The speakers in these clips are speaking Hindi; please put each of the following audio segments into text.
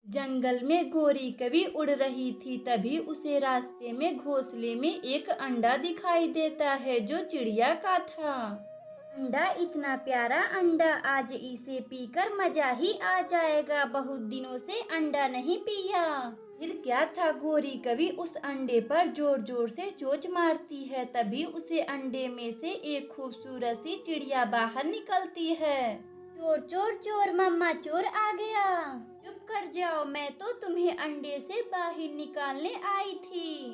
जंगल में गोरी कभी उड़ रही थी, तभी उसे रास्ते में घोंसले में एक अंडा दिखाई देता है जो चिड़िया का था। अंडा, इतना प्यारा अंडा, आज इसे पीकर मजा ही आ जाएगा, बहुत दिनों से अंडा नहीं पिया। फिर क्या था, गोरी कभी उस अंडे पर जोर जोर से चोंच मारती है, तभी उसे अंडे में से एक खूबसूरत सी चिड़िया बाहर निकलती है। चोर चोर चोर, मम्मा चोर आ गया। चुप कर जाओ, मैं तो तुम्हें अंडे से बाहर निकालने आई थी।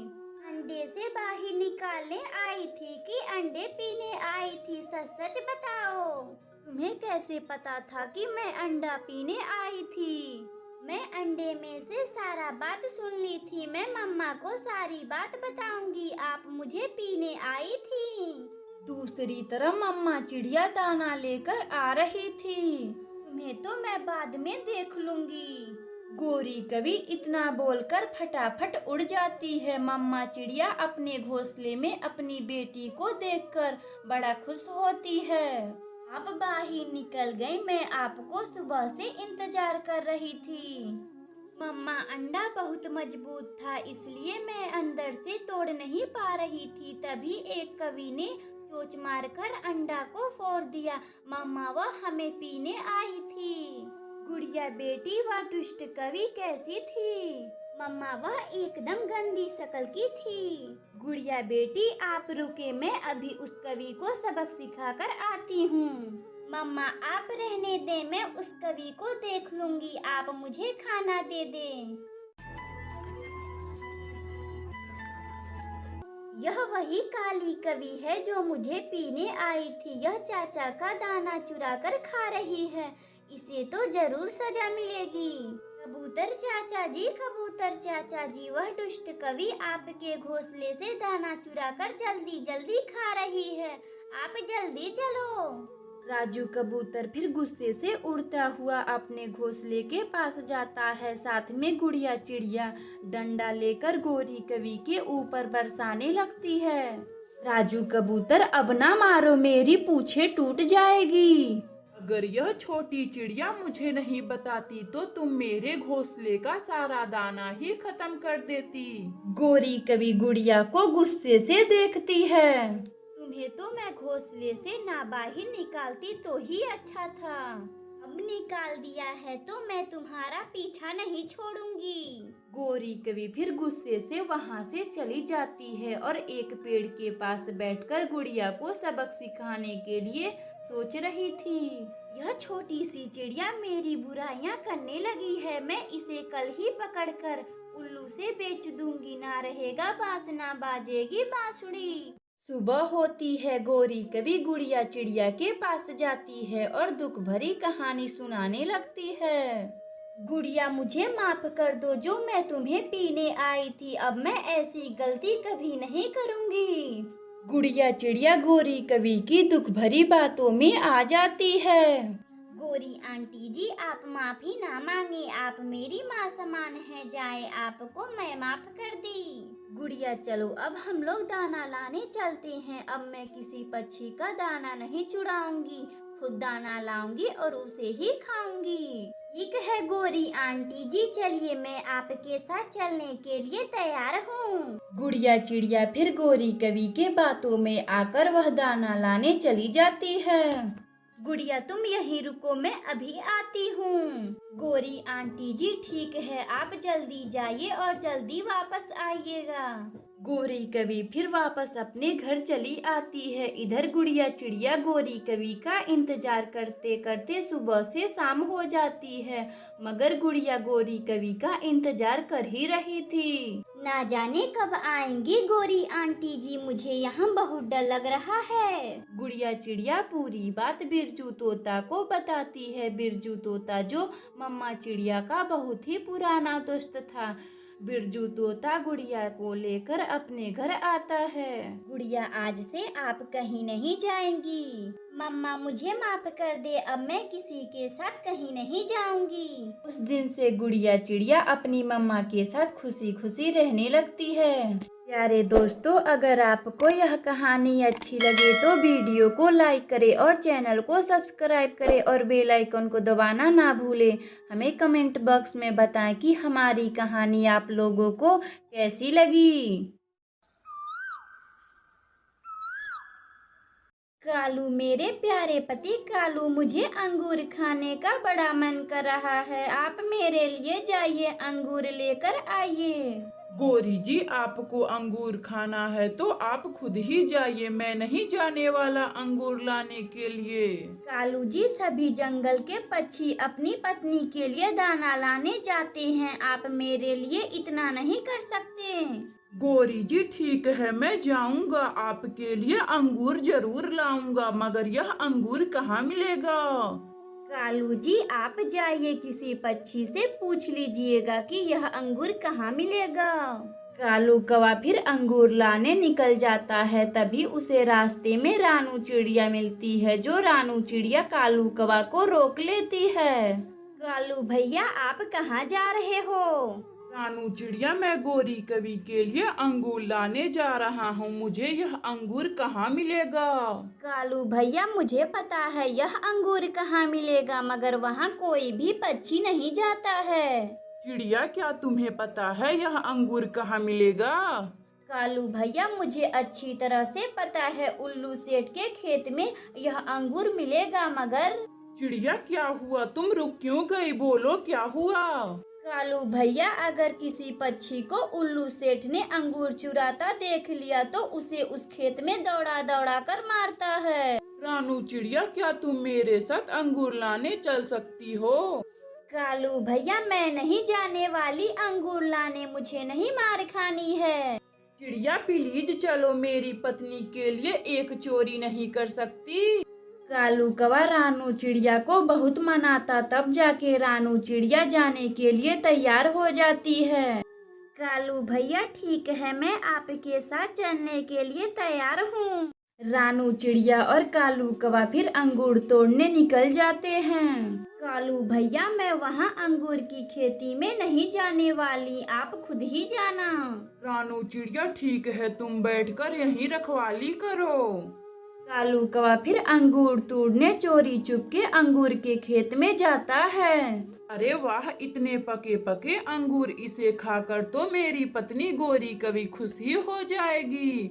अंडे से बाहर निकालने आई थी कि अंडे पीने आई थी, सच सच बताओ। तुम्हें कैसे पता था कि मैं अंडा पीने आई थी? मैं अंडे में से सारा बात सुन ली थी, मैं मम्मा को सारी बात बताऊंगी, आप मुझे पीने आई थी। दूसरी तरफ मम्मा चिड़िया दाना लेकर आ रही थी। तुम्हें तो मैं बाद में देख लूंगी। गोरी कभी इतना बोलकर फटाफट उड़ जाती है। मम्मा चिड़िया अपने घोंसले में अपनी बेटी को देखकर बड़ा खुश होती है। आप बाहर निकल गई, मैं आपको सुबह से इंतजार कर रही थी। मम्मा, अंडा बहुत मजबूत था, इसलिए मैं अंदर से तोड़ नहीं पा रही थी, तभी एक कवि ने चोंच मारकर अंडा को फोड़ दिया। मम्मा, वह हमें पीने आई थी। गुड़िया बेटी, वह दुष्ट कवि कैसी थी? मम्मा, वह एकदम गंदी शक्ल की थी। गुड़िया बेटी, आप रुके, मैं अभी उस कवि को सबक सिखाकर आती हूँ। मम्मा, आप रहने दें, मैं उस कवि को देख लूंगी, आप मुझे खाना दे दें। यह वही काली कवि है जो मुझे पीने आई थी। यह चाचा का दाना चुरा कर खा रही है, इसे तो जरूर सजा मिलेगी। कबूतर चाचा जी, वह दुष्ट कवि आपके घोंसले से दाना चुरा कर जल्दी जल्दी खा रही है, आप जल्दी चलो। राजू कबूतर फिर गुस्से से उड़ता हुआ अपने घोंसले के पास जाता है। साथ में गुड़िया चिड़िया डंडा लेकर गोरी कवि के ऊपर बरसाने लगती है। राजू कबूतर, अब ना मारो, मेरी पूंछें टूट जाएगी। अगर यह छोटी चिड़िया मुझे नहीं बताती तो तुम मेरे घोंसले का सारा दाना ही खत्म कर देती। गोरी कवि गुड़िया को गुस्से से देखती है। तुम्हें तो मैं घोंसले से ना बाहर निकालती तो ही अच्छा था, अब निकाल दिया है तो मैं तुम्हारा पीछा नहीं छोड़ूंगी। गोरी कवि फिर गुस्से से वहां से चली जाती है और एक पेड़ के पास बैठकर गुड़िया को सबक सिखाने के लिए सोच रही थी। यह छोटी सी चिड़िया मेरी बुराइयां करने लगी है, मैं इसे कल ही पकड़कर उल्लू से बेच दूंगी, ना रहेगा बांस ना बाजेगी बांसुरी। सुबह होती है, गोरी कभी गुड़िया चिड़िया के पास जाती है और दुख भरी कहानी सुनाने लगती है। गुड़िया, मुझे माफ कर दो, जो मैं तुम्हें पीने आई थी, अब मैं ऐसी गलती कभी नहीं करूंगी। गुड़िया चिड़िया गोरी कवि की दुख भरी बातों में आ जाती है। गोरी आंटी जी, आप माफी ना मांगे, आप मेरी माँ समान है, जाए, आपको मैं माफ कर दी। गुड़िया, चलो अब हम लोग दाना लाने चलते हैं, अब मैं किसी पक्षी का दाना नहीं चुराऊंगी, खुद दाना लाऊंगी और उसे ही खाऊंगी। ठीक है गोरी आंटी जी, चलिए, मैं आपके साथ चलने के लिए तैयार हूँ। गुड़िया चिड़िया फिर गोरी कवि के बातों में आकर वह दाना लाने चली जाती है। गुड़िया, तुम यहीं रुको, मैं अभी आती हूँ। गोरी आंटी जी, ठीक है, आप जल्दी जाइए और जल्दी वापस आइएगा। गोरी कवि फिर वापस अपने घर चली आती है। इधर गुड़िया चिड़िया गोरी कवि का इंतजार करते करते सुबह से शाम हो जाती है, मगर गुड़िया गोरी कवि का इंतजार कर ही रही थी। ना जाने कब आएंगी गोरी आंटी जी, मुझे यहाँ बहुत डर लग रहा है। गुड़िया चिड़िया पूरी बात बिरजू तोता को बताती है। बिरजू तोता जो मम्मा चिड़िया का बहुत ही पुराना दोस्त था। बिरजू तोता गुड़िया को लेकर अपने घर आता है। गुड़िया, आज से आप कहीं नहीं जाएंगी। मम्मा मुझे माफ कर दे, अब मैं किसी के साथ कहीं नहीं जाऊंगी। उस दिन से गुड़िया चिड़िया अपनी मम्मा के साथ खुशी खुशी रहने लगती है। प्यारे दोस्तों, अगर आपको यह कहानी अच्छी लगे तो वीडियो को लाइक करें और चैनल को सब्सक्राइब करें और बेल आइकन को दबाना ना भूलें। हमें कमेंट बॉक्स में बताएं कि हमारी कहानी आप लोगों को कैसी लगी। कालू, मेरे प्यारे पति कालू, मुझे अंगूर खाने का बड़ा मन कर रहा है। आप मेरे लिए जाइए, अंगूर लेकर आइए। गौरी जी, आपको अंगूर खाना है तो आप खुद ही जाइए, मैं नहीं जाने वाला अंगूर लाने के लिए। कालू जी, सभी जंगल के पक्षी अपनी पत्नी के लिए दाना लाने जाते हैं, आप मेरे लिए इतना नहीं कर सकते। गौरी जी ठीक है, मैं जाऊंगा, आपके लिए अंगूर जरूर लाऊंगा, मगर यह अंगूर कहाँ मिलेगा? कालू जी, आप जाइए, किसी पक्षी से पूछ लीजिएगा कि यह अंगूर कहाँ मिलेगा। कालू कौवा फिर अंगूर लाने निकल जाता है। तभी उसे रास्ते में रानू चिड़िया मिलती है, जो रानू चिड़िया कालू कौवा को रोक लेती है। कालू भैया, आप कहाँ जा रहे हो? रानू चिड़िया, मैं गौरी कवि के लिए अंगूर लाने जा रहा हूँ, मुझे यह अंगूर कहाँ मिलेगा? कालू भैया, मुझे पता है यह अंगूर कहाँ मिलेगा, मगर वहाँ कोई भी पक्षी नहीं जाता है। चिड़िया, क्या तुम्हें पता है यह अंगूर कहाँ मिलेगा? कालू भैया, मुझे अच्छी तरह से पता है, उल्लू सेठ के खेत में यह अंगूर मिलेगा। मगर चिड़िया, क्या हुआ? तुम रुक क्यों गई? बोलो, क्या हुआ? कालू भैया, अगर किसी पक्षी को उल्लू सेठ ने अंगूर चुराता देख लिया तो उसे उस खेत में दौड़ा दौड़ा कर मारता है। रानू चिड़िया, क्या तुम मेरे साथ अंगूर लाने चल सकती हो? कालू भैया, मैं नहीं जाने वाली अंगूर लाने, मुझे नहीं मार खानी है। चिड़िया प्लीज चलो, मेरी पत्नी के लिए एक चोरी नहीं कर सकती? कालू कौवा रानू चिड़िया को बहुत मनाता, तब जाके रानू चिड़िया जाने के लिए तैयार हो जाती है। कालू भैया ठीक है, मैं आपके साथ चलने के लिए तैयार हूँ। रानू चिड़िया और कालू कौवा फिर अंगूर तोड़ने निकल जाते हैं। कालू भैया, मैं वहाँ अंगूर की खेती में नहीं जाने वाली, आप खुद ही जाना। रानू चिड़िया ठीक है, तुम बैठकर यहीं रखवाली करो। कालू कौवा फिर अंगूर तोड़ने चोरी चुपके अंगूर के खेत में जाता है। अरे वाह, इतने पके पके अंगूर, इसे खाकर तो मेरी पत्नी गौरी कभी खुश ही हो जाएगी।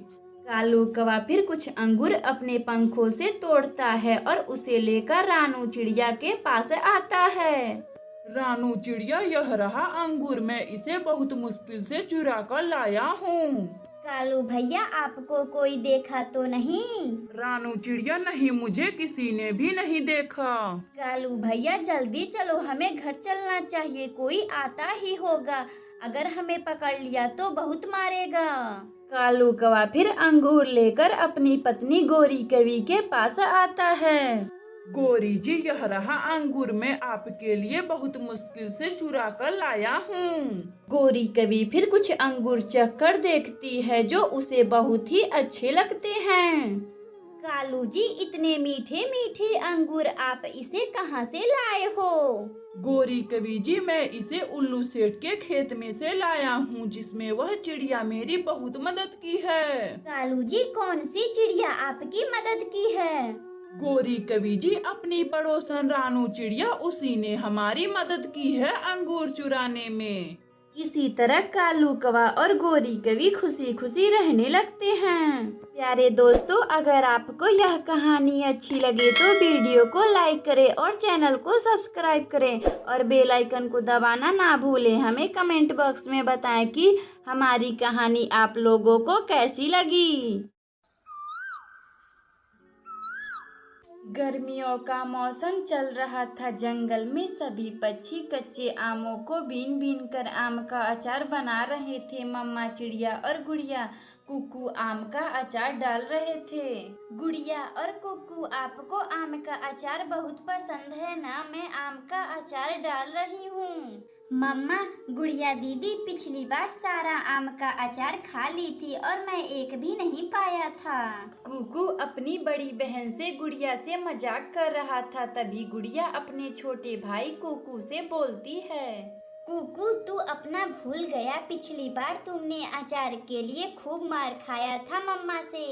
कालू कौवा फिर कुछ अंगूर अपने पंखों से तोड़ता है और उसे लेकर रानू चिड़िया के पास आता है। रानू चिड़िया, यह रहा अंगूर, मैं इसे बहुत मुश्किल से चुरा कर लाया हूँ। कालू भैया, आपको कोई देखा तो नहीं? रानू चिड़िया, नहीं, मुझे किसी ने भी नहीं देखा। कालू भैया, जल्दी चलो, हमें घर चलना चाहिए, कोई आता ही होगा, अगर हमें पकड़ लिया तो बहुत मारेगा। कालू कौवा फिर अंगूर लेकर अपनी पत्नी गौरी कवि के पास आता है। गौरी जी, यह रहा अंगूर, मैं आपके लिए बहुत मुश्किल से चुरा कर लाया हूँ। गौरी कवि फिर कुछ अंगूर चख कर देखती है, जो उसे बहुत ही अच्छे लगते हैं। कालू जी, इतने मीठे मीठे अंगूर आप इसे कहाँ से लाए हो? गौरी कवि जी, मैं इसे उल्लू सेठ के खेत में से लाया हूँ, जिसमें वह चिड़िया मेरी बहुत मदद की है। कालू जी, कौन सी चिड़िया आपकी मदद की है? गौरी कवि जी, अपनी पड़ोसन रानू चिड़िया, उसी ने हमारी मदद की है अंगूर चुराने में। इसी तरह कालू कौवा और गौरी कवि खुशी खुशी रहने लगते हैं। प्यारे दोस्तों, अगर आपको यह कहानी अच्छी लगे तो वीडियो को लाइक करें और चैनल को सब्सक्राइब करें और बेल आइकन को दबाना ना भूलें। हमें कमेंट बॉक्स में बताएं कि हमारी कहानी आप लोगों को कैसी लगी। गर्मियों का मौसम चल रहा था। जंगल में सभी पक्षी कच्चे आमों को बीन बीन कर आम का अचार बना रहे थे। मम्मा चिड़िया और गुड़िया कुकू आम का अचार डाल रहे थे। गुड़िया और कुकू, आपको आम का अचार बहुत पसंद है ना? मैं आम का अचार डाल रही हूँ। मम्मा, गुड़िया दीदी पिछली बार सारा आम का अचार खा ली थी और मैं एक भी नहीं पाया था। कुकू अपनी बड़ी बहन से गुड़िया से मजाक कर रहा था। तभी गुड़िया अपने छोटे भाई कुकू से बोलती है, कुकू तू अपना भूल गया, पिछली बार तुमने अचार के लिए खूब मार खाया था मम्मा से।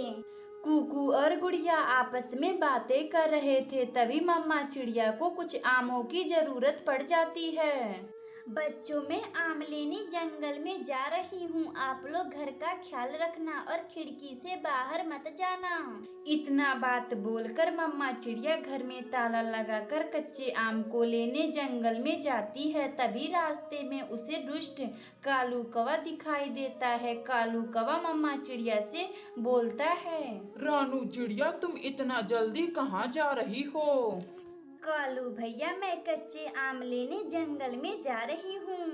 कुकू और गुड़िया आपस में बातें कर रहे थे। तभी मम्मा चिड़िया को कुछ आमों की जरूरत पड़ जाती है। बच्चों, मैं आम लेने जंगल में जा रही हूँ। आप लोग घर का ख्याल रखना और खिड़की से बाहर मत जाना। इतना बात बोलकर मम्मा चिड़िया घर में ताला लगाकर कच्चे आम को लेने जंगल में जाती है। तभी रास्ते में उसे दुष्ट कालू कौवा दिखाई देता है। कालू कौवा मम्मा चिड़िया से बोलता है, रानू चिड़िया तुम इतना जल्दी कहाँ जा रही हो? कालू भैया, मैं कच्चे आम लेने जंगल में जा रही हूँ।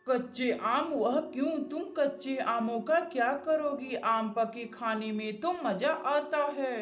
कच्चे आम? वह क्यों? तुम कच्चे आमों का क्या करोगी? आम पके खाने में तो मजा आता है।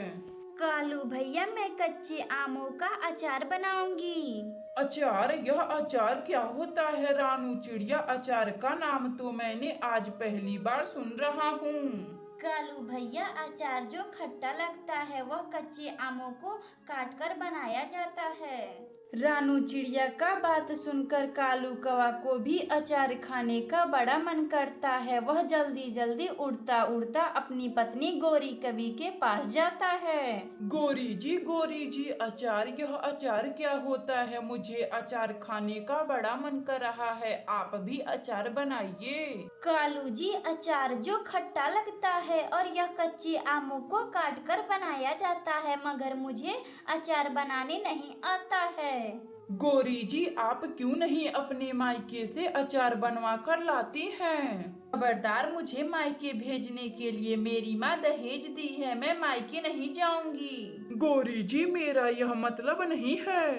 कालू भैया, मैं कच्चे आमों का अचार बनाऊंगी। अचार? यह अचार क्या होता है रानू चिड़िया? अचार का नाम तो मैंने आज पहली बार सुन रहा हूँ। कालू भैया, अचार जो खट्टा लगता है वह कच्चे आमों को काटकर बनाया जाता है। रानू चिड़िया का बात सुनकर कालू कौवा को भी अचार खाने का बड़ा मन करता है। वह जल्दी जल्दी उड़ता उड़ता अपनी पत्नी गोरी कवि के पास जाता है। गोरी जी, अचार? यह अचार क्या होता है? मुझे अचार खाने का बड़ा मन कर रहा है। आप भी अचार बनाइए। कालू जी, अचार जो खट्टा लगता है और यह कच्चे आमों को काटकर बनाया जाता है, मगर मुझे अचार बनाने नहीं आता है। गोरी जी, आप क्यों नहीं अपने मायके से अचार बनवा कर लाती हैं? खबरदार, मुझे मायके भेजने के लिए मेरी माँ दहेज दी है। मैं मायके नहीं जाऊंगी। गोरी जी, मेरा यह मतलब नहीं है।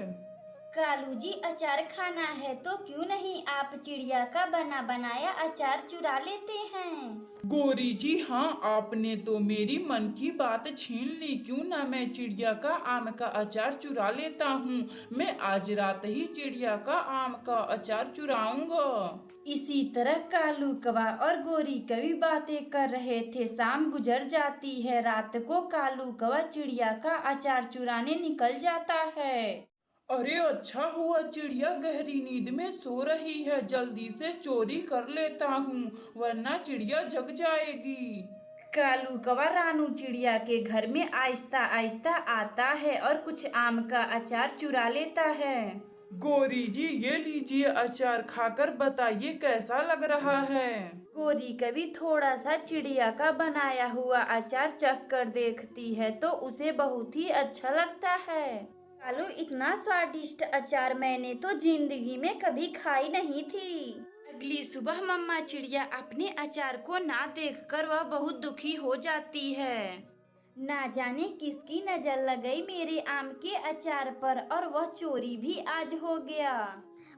कालू जी, अचार खाना है तो क्यों नहीं आप चिड़िया का बना बनाया अचार चुरा लेते हैं। गोरी जी, हाँ, आपने तो मेरी मन की बात छीन ली। क्यों ना मैं चिड़िया का आम का अचार चुरा लेता हूँ। मैं आज रात ही चिड़िया का आम का अचार चुराऊंगा। इसी तरह कालू कौवा और गोरी कवि बातें कर रहे थे। शाम गुजर जाती है। रात को कालू कौवा चिड़िया का अचार चुराने निकल जाता है। अरे अच्छा हुआ, चिड़िया गहरी नींद में सो रही है। जल्दी से चोरी कर लेता हूँ, वरना चिड़िया जग जाएगी। कालू कौवा रानू चिड़िया के घर में आहिस्ता आहिस्ता आता है और कुछ आम का अचार चुरा लेता है। गोरी जी, ये लीजिए अचार, खाकर बताइए कैसा लग रहा है। गोरी कवि थोड़ा सा चिड़िया का बनाया हुआ अचार चख कर देखती है तो उसे बहुत ही अच्छा लगता है। कालू, इतना स्वादिष्ट अचार मैंने तो जिंदगी में कभी खाई नहीं थी। अगली सुबह मम्मा चिड़िया अपने अचार को ना देखकर वह बहुत दुखी हो जाती है। ना जाने किसकी नजर लग गई मेरे आम के अचार पर और वह चोरी भी आज हो गया।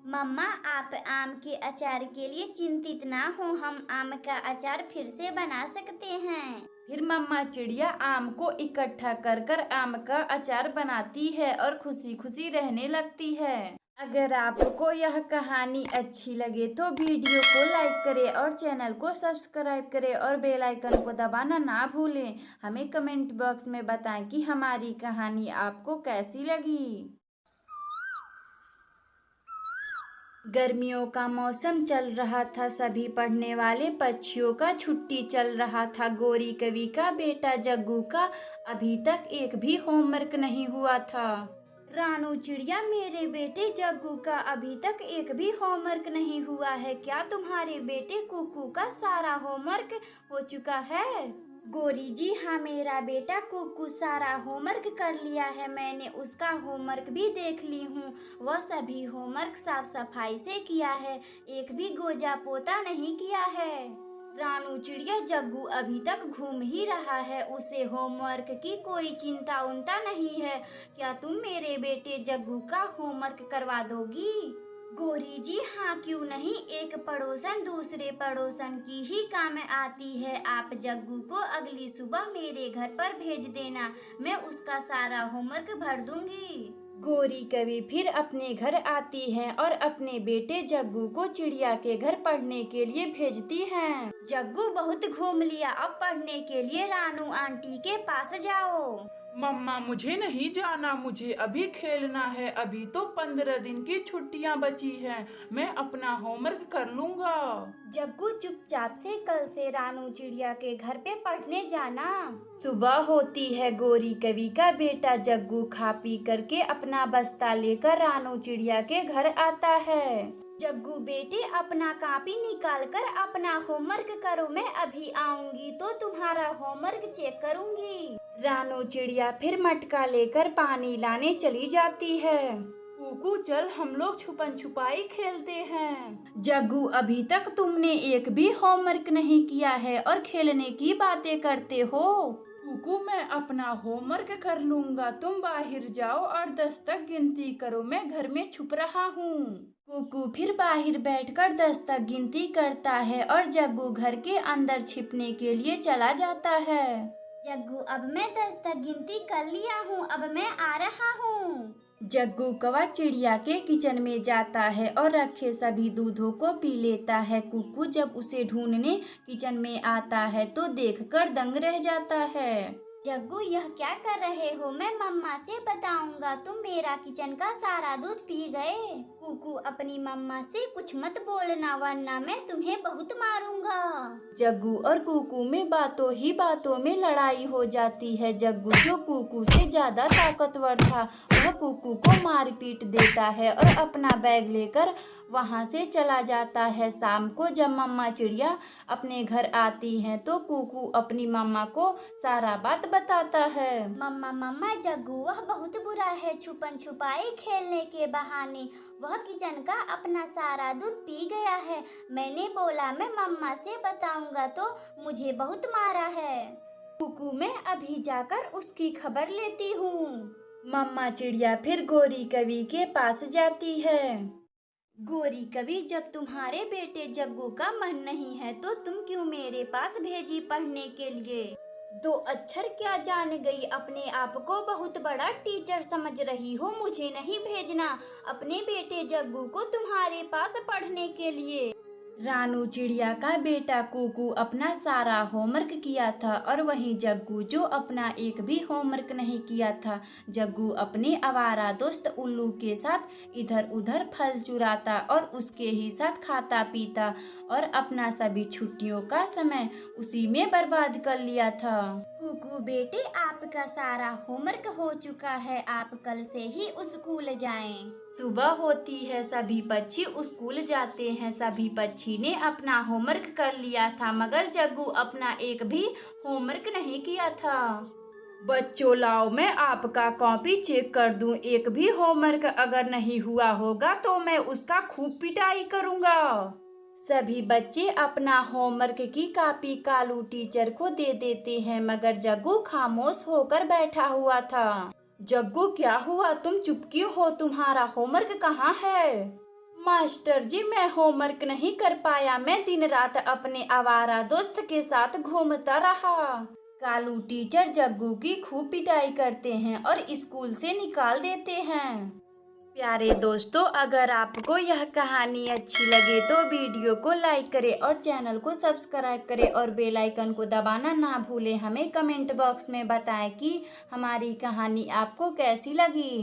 मम्मा, आप आम के अचार के लिए चिंतित ना हो, हम आम का अचार फिर से बना सकते हैं। फिर मम्मा चिड़िया आम को इकट्ठा कर कर आम का अचार बनाती है और खुशी खुशी रहने लगती है। अगर आपको यह कहानी अच्छी लगे तो वीडियो को लाइक करें और चैनल को सब्सक्राइब करें और बेल आइकन को दबाना ना भूलें। हमें कमेंट बॉक्स में बताएं कि हमारी कहानी आपको कैसी लगी। गर्मियों का मौसम चल रहा था। सभी पढ़ने वाले पक्षियों का छुट्टी चल रहा था। गोरी कवि का बेटा जग्गू का अभी तक एक भी होमवर्क नहीं हुआ था। रानू चिड़िया, मेरे बेटे जग्गू का अभी तक एक भी होमवर्क नहीं हुआ है। क्या तुम्हारे बेटे कुकू का सारा होमवर्क हो चुका है? गोरी जी, हाँ, मेरा बेटा कुकू सारा होमवर्क कर लिया है। मैंने उसका होमवर्क भी देख ली हूँ। वह सभी होमवर्क साफ सफाई से किया है, एक भी गोजा पोता नहीं किया है। रानू चिड़िया, जग्गू अभी तक घूम ही रहा है, उसे होमवर्क की कोई चिंता उनता नहीं है। क्या तुम मेरे बेटे जग्गू का होमवर्क करवा दोगी? गोरी जी हाँ क्यों नहीं, एक पड़ोसन दूसरे पड़ोसन की ही काम आती है। आप जग्गू को अगली सुबह मेरे घर पर भेज देना, मैं उसका सारा होमवर्क भर दूंगी। गोरी कभी फिर अपने घर आती है और अपने बेटे जग्गू को चिड़िया के घर पढ़ने के लिए भेजती हैं। जग्गू बहुत घूम लिया, अब पढ़ने के लिए रानू आंटी के पास जाओ। मम्मा मुझे नहीं जाना, मुझे अभी खेलना है। अभी तो 15 दिन की छुट्टियां बची हैं, मैं अपना होमवर्क कर लूंगा। जग्गू चुपचाप से कल से रानू चिड़िया के घर पे पढ़ने जाना। सुबह होती है, गोरी कवि का बेटा जग्गू खा पी करके अपना बस्ता लेकर रानू चिड़िया के घर आता है। जग्गू बेटे अपना कॉपी निकाल कर अपना होमवर्क करो, मैं अभी आऊंगी तो तुम्हारा होमवर्क चेक करूंगी। रानू चिड़िया फिर मटका लेकर पानी लाने चली जाती है। कुकू चल हम लोग छुपन छुपाई खेलते हैं। जग्गू अभी तक तुमने एक भी होमवर्क नहीं किया है और खेलने की बातें करते हो। कुकू मैं अपना होमवर्क कर लूंगा, तुम बाहर जाओ और 10 तक गिनती करो, मैं घर में छुप रहा हूँ। कुकू फिर बाहर बैठकर 10 तक गिनती करता है और जग्गू घर के अंदर छिपने के लिए चला जाता है। जग्गू अब मैं 10 तक गिनती कर लिया हूँ, अब मैं आ रहा हूँ। जग्गू कौवा चिड़िया के किचन में जाता है और रखे सभी दूधों को पी लेता है। कुकू जब उसे ढूंढने किचन में आता है तो देखकर दंग रह जाता है। जग्गू यह क्या कर रहे हो, मैं मम्मा से बताऊंगा, तुम मेरा किचन का सारा दूध पी गए। कुकू अपनी मम्मा से कुछ मत बोलना वरना मैं तुम्हें बहुत मारूंगा। जग्गू और कुकू में बातों ही बातों में लड़ाई हो जाती है। जग्गू जो कुकू से ज्यादा ताकतवर था वह कुकू को मार पीट देता है और अपना बैग लेकर वहां से चला जाता है। शाम को जब मम्मा चिड़िया अपने घर आती हैं तो कुकू अपनी मम्मा को सारा बात बताता है। मम्मा जग्गू वह बहुत बुरा है, छुपन छुपाई खेलने के बहाने वह किचन का अपना सारा दूध पी गया है। मैंने बोला मैं मम्मा से बताऊंगा तो मुझे बहुत मारा है। कुकू मैं अभी जाकर उसकी खबर लेती हूँ। मम्मा चिड़िया फिर गोरी कवि के पास जाती है। गोरी कवि जब तुम्हारे बेटे जग्गू का मन नहीं है तो तुम क्यों मेरे पास भेजी पढ़ने के लिए? 2 अक्षर क्या जान गई, अपने आप को बहुत बड़ा टीचर समझ रही हो। मुझे नहीं भेजना अपने बेटे जग्गू को तुम्हारे पास पढ़ने के लिए। रानू चिड़िया का बेटा कुकू अपना सारा होमवर्क किया था और वहीं जग्गू जो अपना एक भी होमवर्क नहीं किया था। जग्गू अपने आवारा दोस्त उल्लू के साथ इधर उधर फल चुराता और उसके ही साथ खाता पीता और अपना सभी छुट्टियों का समय उसी में बर्बाद कर लिया था। कुकू बेटे आपका सारा होमवर्क हो चुका है, आप कल से ही स्कूल जाएं। सुबह होती है, सभी पक्षी स्कूल जाते हैं। सभी पक्षी ने अपना होमवर्क कर लिया था मगर जग्गू अपना एक भी होमवर्क नहीं किया था। बच्चों लाओ मैं आपका कॉपी चेक कर दूं, एक भी होमवर्क अगर नहीं हुआ होगा तो मैं उसका खूब पिटाई करूंगा। सभी बच्चे अपना होमवर्क की कॉपी कालू टीचर को दे देते हैं मगर जग्गू खामोश होकर बैठा हुआ था। जग्गू क्या हुआ, तुम चुप क्यों हो, तुम्हारा होमवर्क कहाँ है? मास्टर जी मैं होमवर्क नहीं कर पाया, मैं दिन रात अपने आवारा दोस्त के साथ घूमता रहा। कालू टीचर जग्गू की खूब पिटाई करते हैं और स्कूल से निकाल देते हैं। प्यारे दोस्तों, अगर आपको यह कहानी अच्छी लगे तो वीडियो को लाइक करें और चैनल को सब्सक्राइब करें और बेल आइकन को दबाना ना भूलें। हमें कमेंट बॉक्स में बताएं कि हमारी कहानी आपको कैसी लगी।